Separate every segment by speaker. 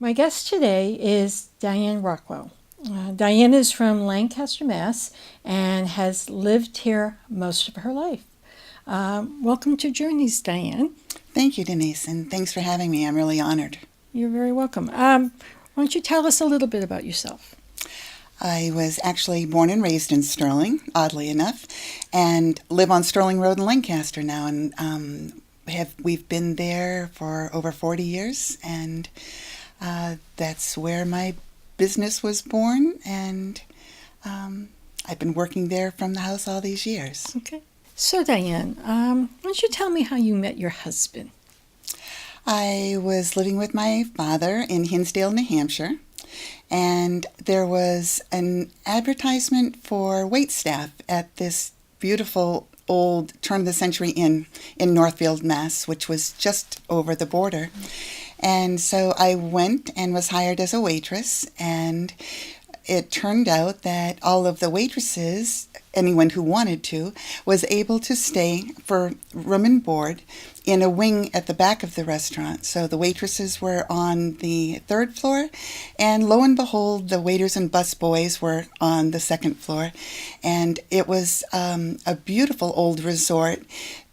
Speaker 1: My guest today is Diane Rockwell. Diane is from Lancaster, Mass. And has lived here most of her life. Welcome to Journeys, Diane.
Speaker 2: Thank you, Denise, and thanks for having me. I'm really honored.
Speaker 1: You're very welcome. Why don't you tell us a little bit about yourself?
Speaker 2: I was actually born and raised in Sterling, oddly enough, and live on Sterling Road in Lancaster now. And we've been there for over 40 years, and that's where my business was born. And I've been working there from the house all these years.
Speaker 1: Okay. So, Diane, why don't you tell me how you met your husband?
Speaker 2: I was living with my father in Hinsdale, New Hampshire, and there was an advertisement for waitstaff at this beautiful old turn-of-the-century inn in Northfield, Mass., which was just over the border. And so I went and was hired as a waitress, and it turned out that all of the waitresses, anyone who wanted to, was able to stay for room and board in a wing at the back of the restaurant. So the waitresses were on the third floor, and lo and behold, the waiters and busboys were on the second floor. And it was a beautiful old resort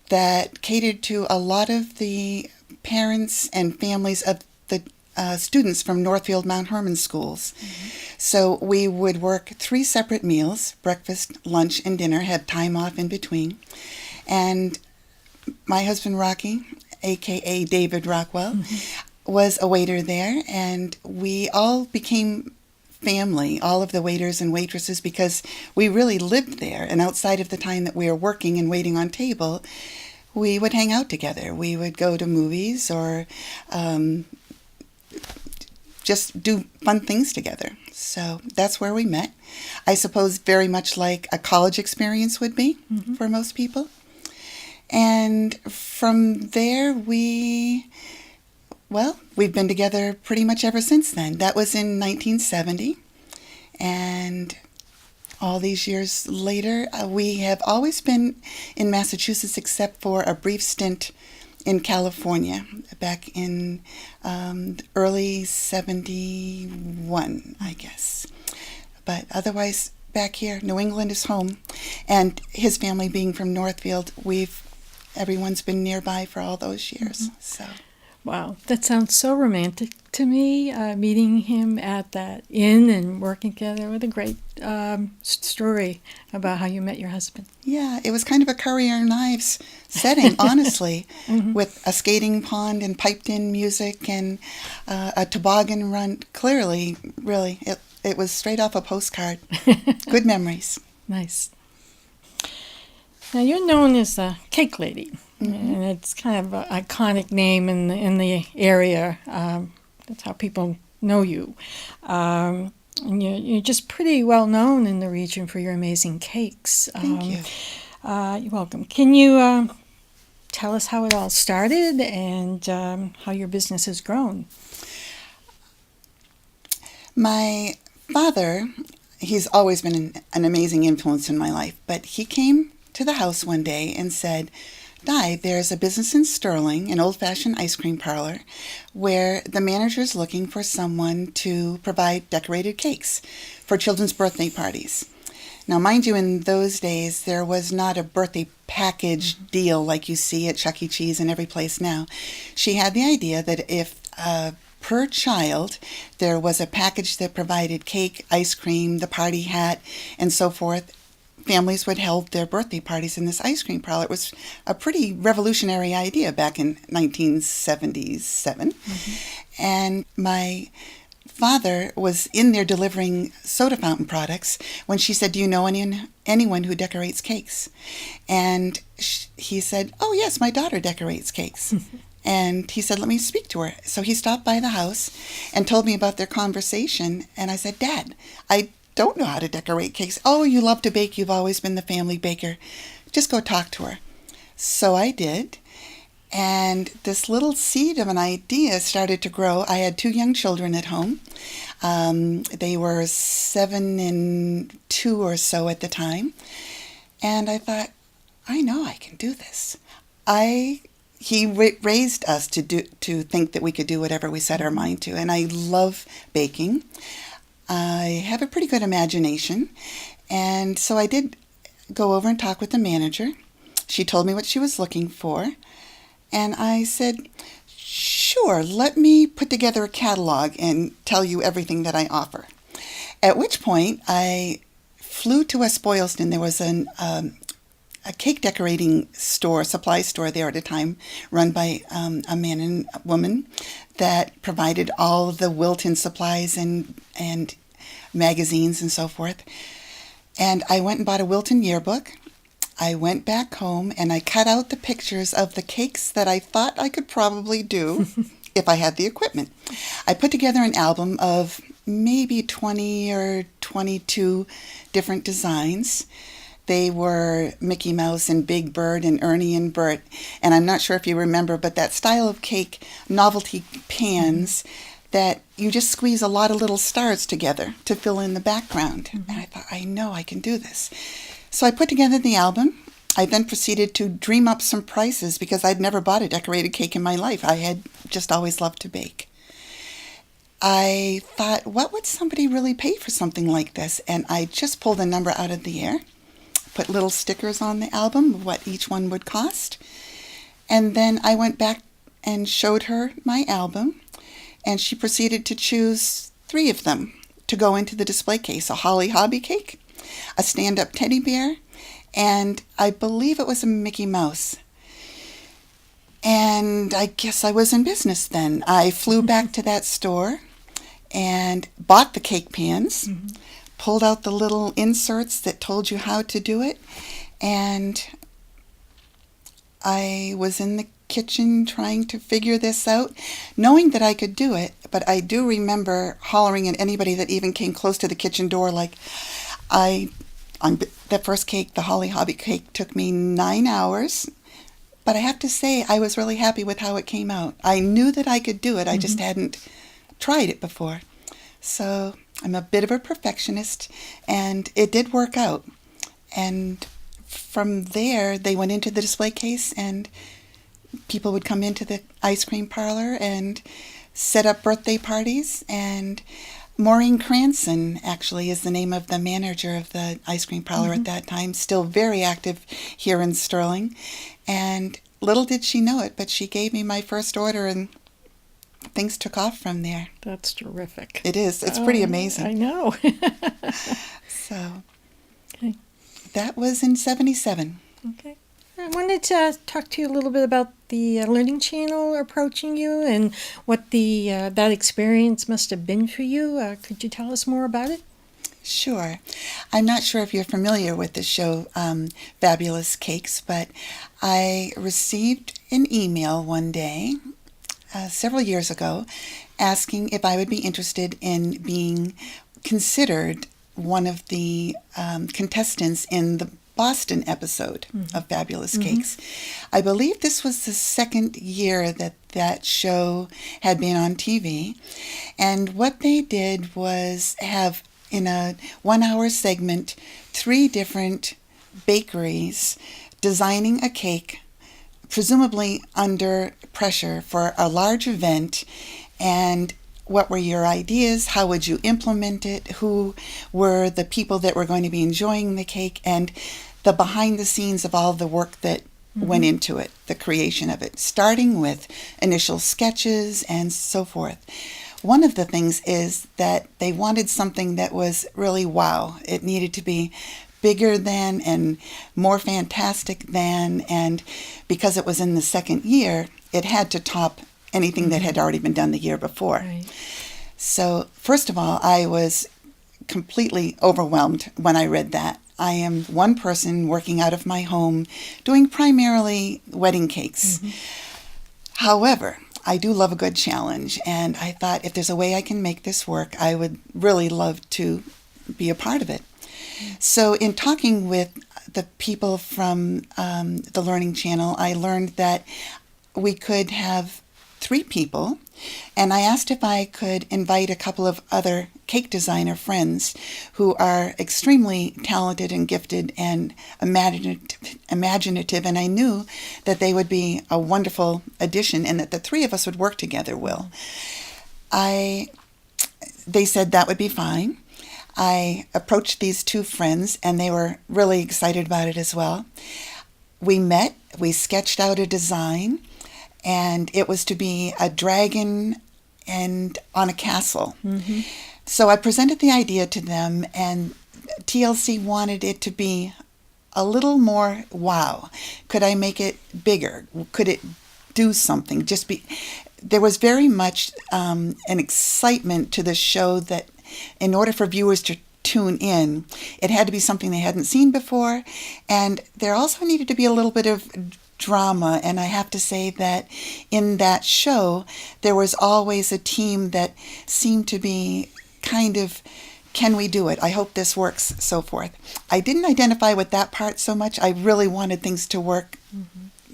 Speaker 2: that catered to a lot of the parents and families of the students from Northfield Mount Hermon schools. Mm-hmm. So we would work 3 separate meals, breakfast, lunch, and dinner, had time off in between. And my husband, Rocky, a.k.a. David Rockwell, was a waiter there, and we all became family, all of the waiters and waitresses, because we really lived there. And outside of the time that we were working and waiting on table, we would hang out together. We would go to movies or just do fun things together. So that's where we met. I suppose very much like a college experience would be for most people. And from there, we've been together pretty much ever since then. That was in 1970. And all these years later, we have always been in Massachusetts except for a brief stint in California back in early 71, I guess. But otherwise, back here, New England is home. And his family being from Northfield, everyone's been nearby for all those years. So,
Speaker 1: wow, that sounds so romantic to me, meeting him at that inn and working together. What a great story about how you met your husband.
Speaker 2: Yeah, it was kind of a Curry Iron Knives setting, honestly, with a skating pond and piped-in music and a toboggan run. Clearly, really, it was straight off a postcard. Good memories.
Speaker 1: Nice. Now, you're known as the Cake Lady, and it's kind of an iconic name in the area. That's how people know you. And you're just pretty well known in the region for your amazing cakes.
Speaker 2: Thank you.
Speaker 1: You're welcome. Can you tell us how it all started and how your business has grown?
Speaker 2: My father, he's always been an amazing influence in my life, but he came to the house one day and said, Di, there's a business in Sterling, an old-fashioned ice cream parlor, where the manager's looking for someone to provide decorated cakes for children's birthday parties. Now, mind you, in those days, there was not a birthday package deal like you see at Chuck E. Cheese and every place now. She had the idea that if per child there was a package that provided cake, ice cream, the party hat, and so forth, families would hold their birthday parties in this ice cream parlor. It was a pretty revolutionary idea back in 1977. And my father was in there delivering soda fountain products when she said, do you know anyone who decorates cakes? And he said, oh, yes, my daughter decorates cakes. And he said, let me speak to her. So he stopped by the house and told me about their conversation. And I said, Dad, I don't know how to decorate cakes. Oh, you love to bake. You've always been the family baker. Just go talk to her. So I did. And this little seed of an idea started to grow. I had 2 young children at home. They were 7 and 2 or so at the time. And I thought, I know I can do this. he raised us to think that we could do whatever we set our mind to. And I love baking. I have a pretty good imagination. And so I did go over and talk with the manager. She told me what she was looking for. And I said, sure, let me put together a catalog and tell you everything that I offer. At which point I flew to West Boylston. There was a cake decorating store, supply store there at a time, run by a man and a woman that provided all of the Wilton supplies and magazines and so forth. And I went and bought a Wilton yearbook. I went back home and I cut out the pictures of the cakes that I thought I could probably do if I had the equipment. I put together an album of maybe 20 or 22 different designs. They were Mickey Mouse and Big Bird and Ernie and Bert. And I'm not sure if you remember, but that style of cake, novelty pans, that you just squeeze a lot of little stars together to fill in the background. Mm-hmm. And I thought, I know I can do this. So I put together the album. I then proceeded to dream up some prices because I'd never bought a decorated cake in my life. I had just always loved to bake. I thought, what would somebody really pay for something like this? And I just pulled a number out of the air, put little stickers on the album of what each one would cost. And then I went back and showed her my album, and she proceeded to choose 3 of them to go into the display case: a Holly Hobby cake, a stand-up teddy bear, and I believe it was a Mickey Mouse. And I guess I was in business then. I flew back to that store and bought the cake pans, pulled out the little inserts that told you how to do it, and I was in the kitchen trying to figure this out, knowing that I could do it. But I do remember hollering at anybody that even came close to the kitchen door, like, on that first cake, the Holly Hobby cake, took me 9 hours. But I have to say, I was really happy with how it came out. I knew that I could do it. I just hadn't tried it before. So I'm a bit of a perfectionist, and it did work out. And from there, they went into the display case, and people would come into the ice cream parlor and set up birthday parties. And Maureen Cranston, actually, is the name of the manager of the ice cream parlor at that time, still very active here in Sterling. And little did she know it, but she gave me my first order, and things took off from there.
Speaker 1: That's terrific.
Speaker 2: It is. It's pretty amazing.
Speaker 1: I know.
Speaker 2: So
Speaker 1: Okay.
Speaker 2: that was in 77.
Speaker 1: Okay. I wanted to talk to you a little bit about the Learning Channel approaching you and what that experience must have been for you. Could you tell us more about it?
Speaker 2: Sure. I'm not sure if you're familiar with the show Fabulous Cakes, but I received an email one day several years ago asking if I would be interested in being considered one of the contestants in the Boston episode of Fabulous Cakes. I believe this was the second year that show had been on TV, and what they did was have, in a 1-hour segment, 3 different bakeries designing a cake, presumably under pressure for a large event. And what were your ideas? How would you implement it? Who were the people that were going to be enjoying the cake? And the behind the scenes of all the work that went into it, the creation of it, starting with initial sketches and so forth. One of the things is that they wanted something that was really wow. It needed to be bigger than and more fantastic than, and because it was in the second year, it had to top anything that had already been done the year before.
Speaker 1: Right.
Speaker 2: So, first of all, I was completely overwhelmed when I read that. I am one person working out of my home, doing primarily wedding cakes. However, I do love a good challenge, and I thought if there's a way I can make this work, I would really love to be a part of it. So in talking with the people from the Learning Channel, I learned that we could have 3 people, and I asked if I could invite a couple of other cake designer friends who are extremely talented and gifted and imaginative, and I knew that they would be a wonderful addition and that the three of us would work together well. They said that would be fine. I approached these two friends, and they were really excited about it as well. We met, we sketched out a design, and it was to be a dragon and on a castle. Mm-hmm. So I presented the idea to them, and TLC wanted it to be a little more wow. Could I make it bigger? Could it do something? There was very much an excitement to the show that in order for viewers to tune in, it had to be something they hadn't seen before, and there also needed to be a little bit of drama. And I have to say that in that show, there was always a team that seemed to be kind of, can we do it? I hope this works, so forth. I didn't identify with that part so much. I really wanted things to work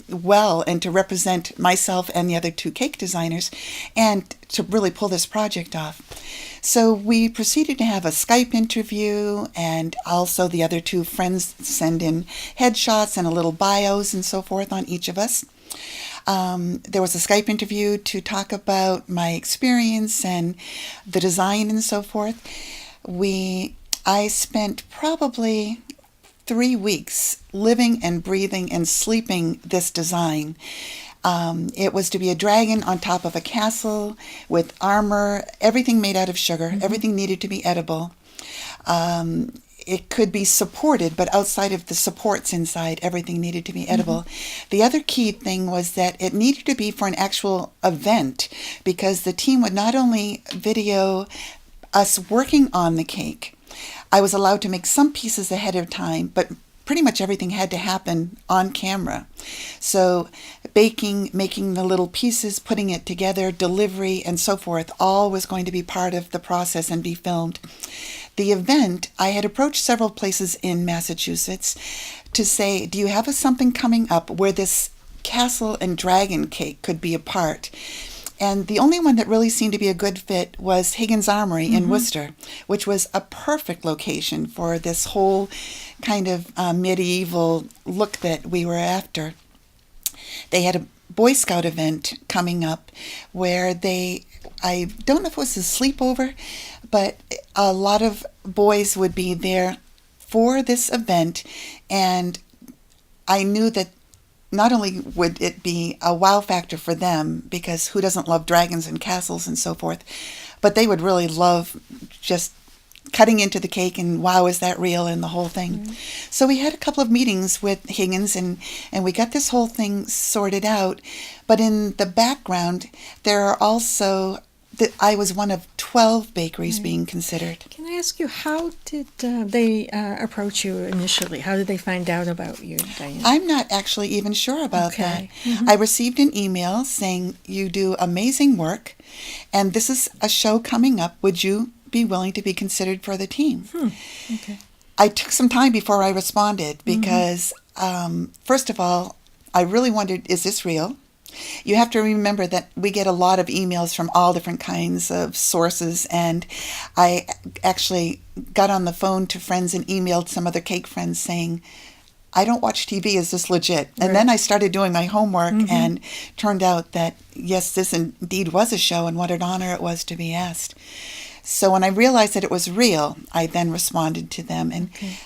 Speaker 2: well and to represent myself and the other two cake designers and to really pull this project off. So we proceeded to have a Skype interview, and also the other two friends send in headshots and a little bios and so forth on each of us. There was a Skype interview to talk about my experience and the design and so forth. I spent probably 3 weeks living and breathing and sleeping this design. It was to be a dragon on top of a castle with armor, everything made out of sugar. Mm-hmm. Everything needed to be edible. It could be supported, but outside of the supports inside, everything needed to be edible. Mm-hmm. The other key thing was that it needed to be for an actual event, because the team would not only video us working on the cake. I was allowed to make some pieces ahead of time, but pretty much everything had to happen on camera. So baking, making the little pieces, putting it together, delivery, and so forth, all was going to be part of the process and be filmed. The event, I had approached several places in Massachusetts to say, do you have something coming up where this castle and dragon cake could be a part? And the only one that really seemed to be a good fit was Higgins Armory in Worcester, which was a perfect location for this whole kind of medieval look that we were after. They had a Boy Scout event coming up where I don't know if it was a sleepover, but a lot of boys would be there for this event, and I knew that not only would it be a wow factor for them, because who doesn't love dragons and castles and so forth, but they would really love just cutting into the cake and wow, is that real, and the whole thing. Mm-hmm. So we had a couple of meetings with Higgins, and we got this whole thing sorted out. But in the background, there are also, I was one of 12 bakeries being considered.
Speaker 1: Can I ask you, how did they approach you initially? How did they find out about you, Diane?
Speaker 2: I'm not actually even sure about that. Mm-hmm. I received an email saying, you do amazing work, and this is a show coming up. Would you be willing to be considered for the team?
Speaker 1: Okay.
Speaker 2: I took some time before I responded because, first of all, I really wondered, is this real? You have to remember that we get a lot of emails from all different kinds of sources, and I actually got on the phone to friends and emailed some other cake friends saying, I don't watch TV, is this legit? And then I started doing my homework and turned out that, yes, this indeed was a show, and what an honor it was to be asked. So when I realized that it was real, I then responded to them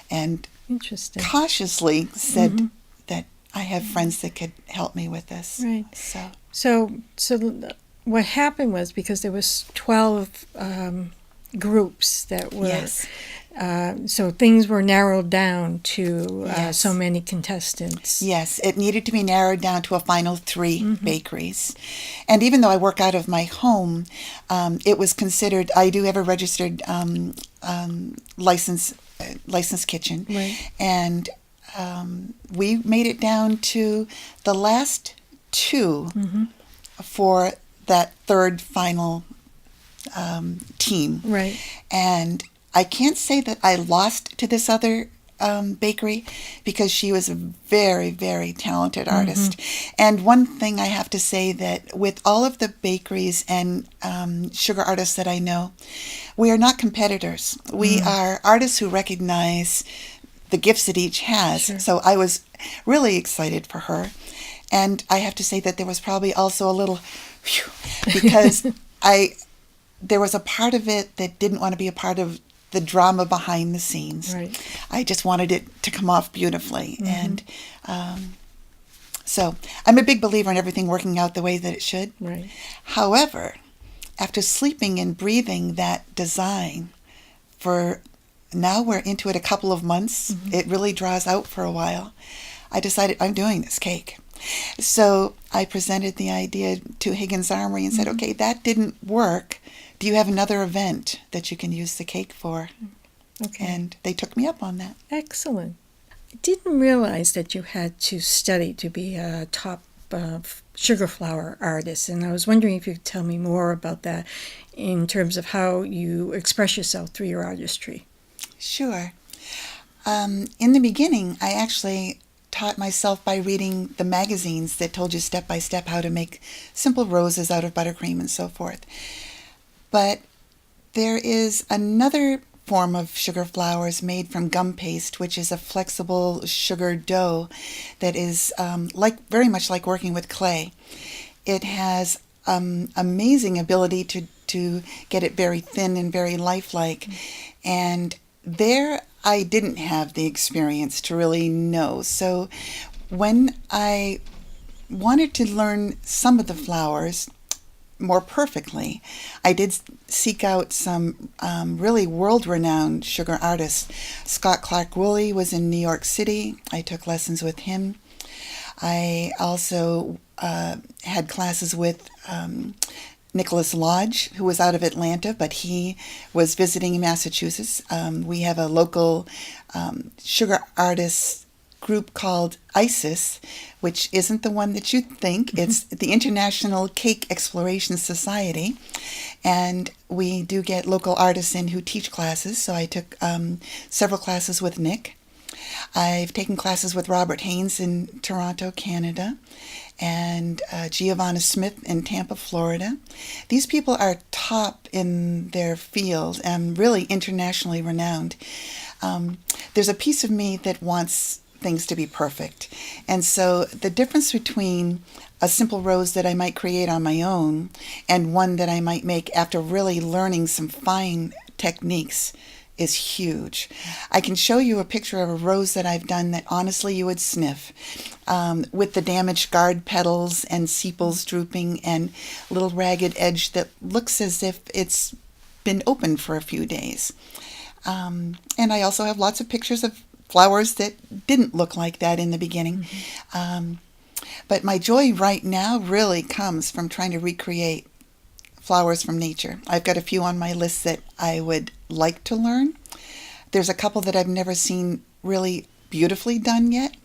Speaker 2: and
Speaker 1: Interesting.
Speaker 2: Cautiously said that I have friends that could help me with this.
Speaker 1: Right. So what happened was, because there was 12 groups that were,
Speaker 2: yes.
Speaker 1: So things were narrowed down to so many contestants.
Speaker 2: Yes, it needed to be narrowed down to a final 3 bakeries. And even though I work out of my home, it was considered, I do have a registered licensed kitchen.
Speaker 1: Right.
Speaker 2: And we made it down to the last 2 for that third final team.
Speaker 1: Right.
Speaker 2: And I can't say that I lost to this other bakery because she was a very, very talented artist. And one thing I have to say that with all of the bakeries and sugar artists that I know, we are not competitors. We are artists who recognize the gifts that each has.
Speaker 1: Sure.
Speaker 2: So I was really excited for her. And I have to say that there was probably also a little phew, because there was a part of it that didn't want to be a part of the drama behind the scenes.
Speaker 1: Right.
Speaker 2: I just wanted it to come off beautifully. And so I'm a big believer in everything working out the way that it should.
Speaker 1: Right.
Speaker 2: However, after sleeping and breathing that design for, now we're into it a couple of months, it really draws out for a while, I decided I'm doing this cake. So I presented the idea to Higgins Armory and said, okay, that didn't work. Do you have another event that you can use the cake for?
Speaker 1: Okay.
Speaker 2: And they took me up on that.
Speaker 1: Excellent. I didn't realize that you had to study to be a top sugar flour artist, and I was wondering if you could tell me more about that in terms of how you express yourself through your artistry.
Speaker 2: Sure. In the beginning, I actually taught myself by reading the magazines that told you step by step how to make simple roses out of buttercream and so forth. But there is another form of sugar flours made from gum paste, which is a flexible sugar dough that is very much like working with clay. It has amazing ability to get it very thin and very lifelike. And there I didn't have the experience to really know. So when I wanted to learn some of the flours more perfectly, I did seek out some really world-renowned sugar artists. Scott Clark Woolley was in New York City. I took lessons with him. I also had classes with Nicholas Lodge, who was out of Atlanta, but he was visiting Massachusetts. We have a local sugar artists group called ISIS, which isn't the one that you think. It's the International Cake Exploration Society. And we do get local artists in who teach classes. So I took several classes with Nick. I've taken classes with Robert Haynes in Toronto, Canada, and Giovanna Smith in Tampa, Florida. These people are top in their field and really internationally renowned. There's a piece of me that wants things to be perfect. And so the difference between a simple rose that I might create on my own and one that I might make after really learning some fine techniques is huge. I can show you a picture of a rose that I've done that honestly you would sniff, with the damaged guard petals and sepals drooping and little ragged edge that looks as if it's been open for a few days. And I also have lots of pictures of flowers that didn't look like that in the beginning. But my joy right now really comes from trying to recreate flowers from nature. I've got a few on my list that I would like to learn. There's a couple that I've never seen really beautifully done yet.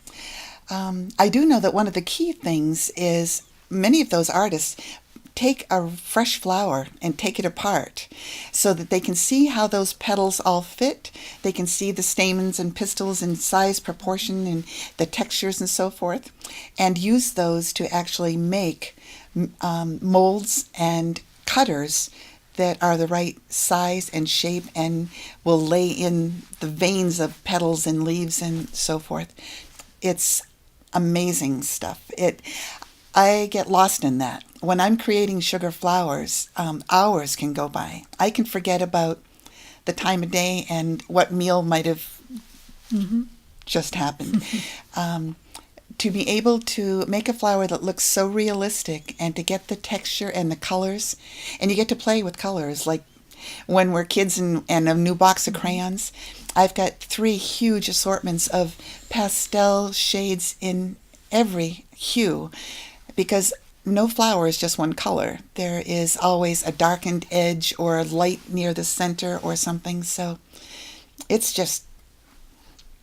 Speaker 2: I do know that one of the key things is many of those artists take a fresh flower and take it apart so that they can see how those petals all fit. They can see the stamens and pistils in size, proportion, and the textures and so forth, and use those to actually make molds and cutters that are the right size and shape and will lay in the veins of petals and leaves and so forth. It's amazing stuff. I get lost in that. When I'm creating sugar flowers, hours can go by. I can forget about the time of day and what meal might have just happened. To be able to make a flower that looks so realistic and to get the texture and the colors, and you get to play with colors, like when we're kids and a new box of crayons. I've got 3 huge assortments of pastel shades in every hue, because no flower is just one color. There is always a darkened edge or a light near the center or something. So it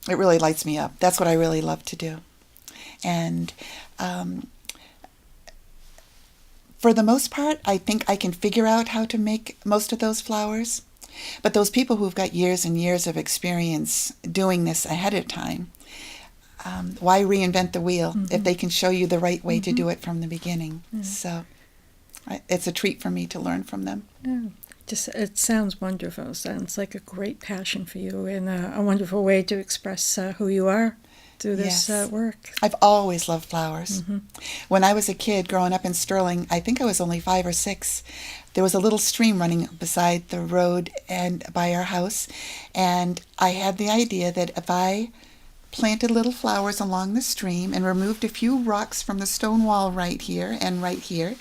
Speaker 2: really lights me up. That's what I really love to do. And for the most part, I think I can figure out how to make most of those flowers. But those people who've got years and years of experience doing this ahead of time, why reinvent the wheel if they can show you the right way to do it from the beginning? So it's a treat for me to learn from them.
Speaker 1: Yeah. Just it sounds wonderful. Sounds like a great passion for you and a wonderful way to express who you are through this work.
Speaker 2: I've always loved flowers. When I was a kid growing up in Sterling, I think I was only 5 or 6. There was a little stream running beside the road and by our house, and I had the idea that if I planted little flowers along the stream and removed a few rocks from the stone wall right here and right here,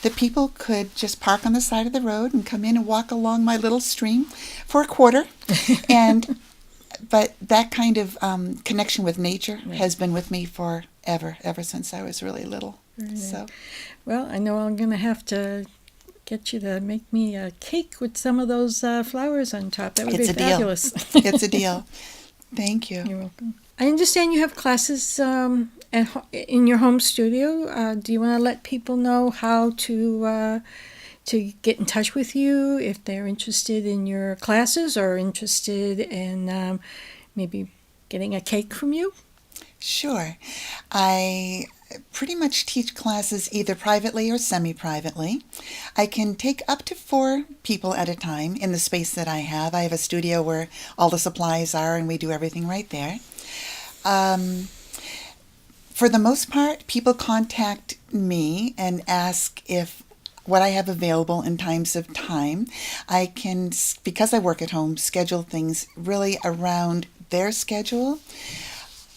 Speaker 2: that people could just park on the side of the road and come in and walk along my little stream for a quarter. But that kind of connection with nature has been with me forever, ever since I was really little. So,
Speaker 1: well, I know I'm going to have to get you to make me a cake with some of those flowers on top. That would be fabulous.
Speaker 2: It's a deal. Thank you.
Speaker 1: You're welcome. I understand you have classes in your home studio. Do you want to let people know how to get in touch with you if they're interested in your classes or interested in maybe getting a cake from you?
Speaker 2: Sure. I pretty much teach classes either privately or semi-privately. I can take up to 4 people at a time in the space that I have. I have a studio where all the supplies are and we do everything right there. For the most part, people contact me and ask if what I have available in times of time. I can, because I work at home, schedule things really around their schedule.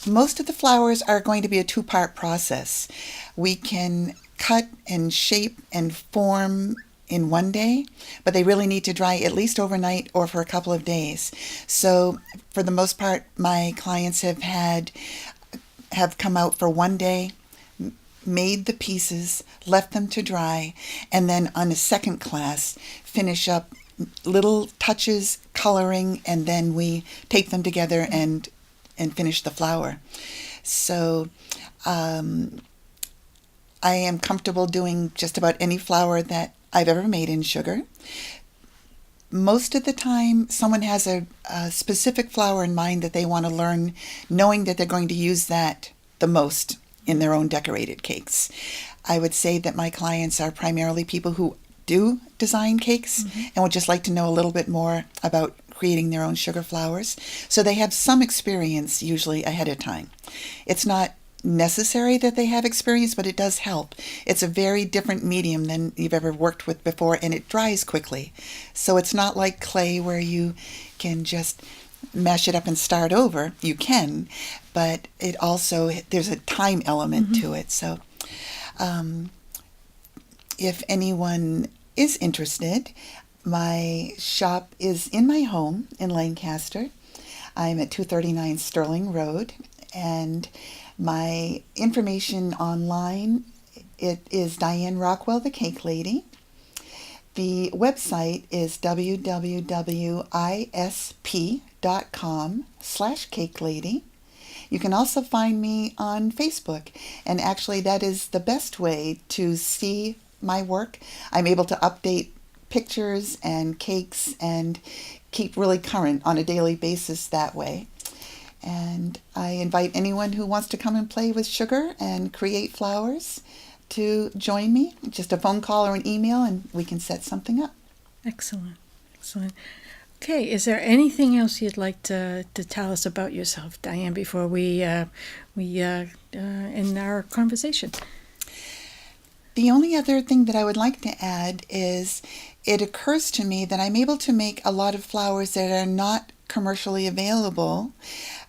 Speaker 2: Most of the flowers are going to be a 2-part process. We can cut and shape and form in one day, but they really need to dry at least overnight or for a couple of days. So for the most part, my clients have come out for one day, made the pieces, left them to dry, and then on a second class, finish up little touches, coloring, and then we tape them together and finish the flower. So I am comfortable doing just about any flower that I've ever made in sugar. Most of the time, someone has a specific flower in mind that they want to learn, knowing that they're going to use that the most in their own decorated cakes. I would say that my clients are primarily people who do design cakes and would just like to know a little bit more about creating their own sugar flowers. So they have some experience usually ahead of time. It's not necessary that they have experience, but it does help. It's a very different medium than you've ever worked with before, and it dries quickly. So it's not like clay where you can just mash it up and start over. You can, but it also, there's a time element to it. So if anyone is interested, my shop is in my home in Lancaster. I'm at 239 Sterling Road, and my information online, it is Diane Rockwell, the Cake Lady. The website is www.isp.com/Cake Lady. You can also find me on Facebook, and actually that is the best way to see my work. I'm able to update pictures and cakes and keep really current on a daily basis that way. And I invite anyone who wants to come and play with sugar and create flowers to join me. Just a phone call or an email and we can set something up.
Speaker 1: Excellent. Excellent. Okay, is there anything else you'd like to tell us about yourself, Diane, before we end our conversation?
Speaker 2: The only other thing that I would like to add is it occurs to me that I'm able to make a lot of flowers that are not commercially available.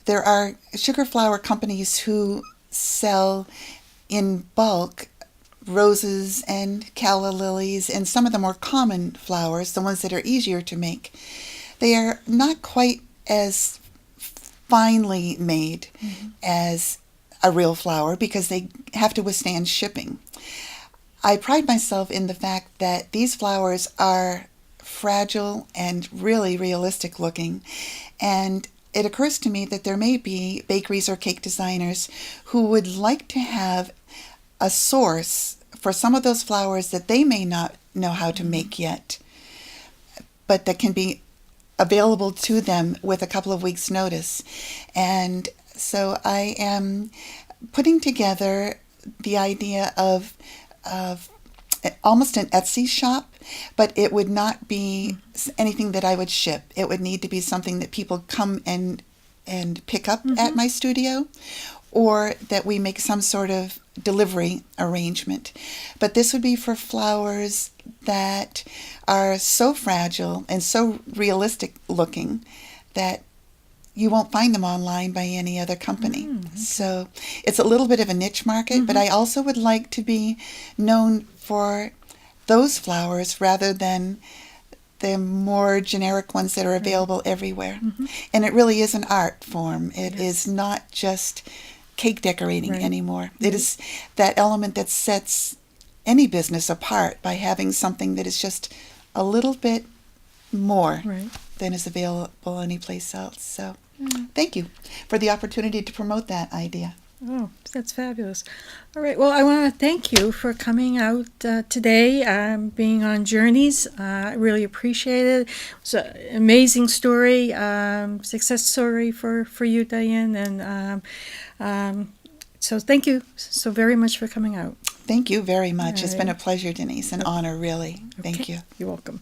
Speaker 2: There are sugar flower companies who sell in bulk roses and calla lilies and some of the more common flowers, the ones that are easier to make. They are not quite as finely made as a real flower because they have to withstand shipping. I pride myself in the fact that these flowers are fragile and really realistic looking, and it occurs to me that there may be bakeries or cake designers who would like to have a source for some of those flowers that they may not know how to make yet, but that can be available to them with a couple of weeks' notice. And so I am putting together the idea of almost an Etsy shop, but it would not be anything that I would ship. It would need to be something that people come and pick up at my studio, or that we make some sort of delivery arrangement. But this would be for flowers that are so fragile and so realistic looking that you won't find them online by any other company. Okay. So it's a little bit of a niche market, but I also would like to be known for those flowers rather than the more generic ones that are available everywhere. And it really is an art form. It is not just cake decorating anymore. It is that element that sets any business apart by having something that is just a little bit more than is available anyplace else. So thank you for the opportunity to promote that idea.
Speaker 1: Oh, that's fabulous. All right. Well, I want to thank you for coming out today, being on Journeys. I really appreciate it. It's an amazing story, success story for you, Diane. And so thank you so very much for coming out.
Speaker 2: Thank you very much. It's been a pleasure, Denise, an honor, really. Thank you.
Speaker 1: You're welcome.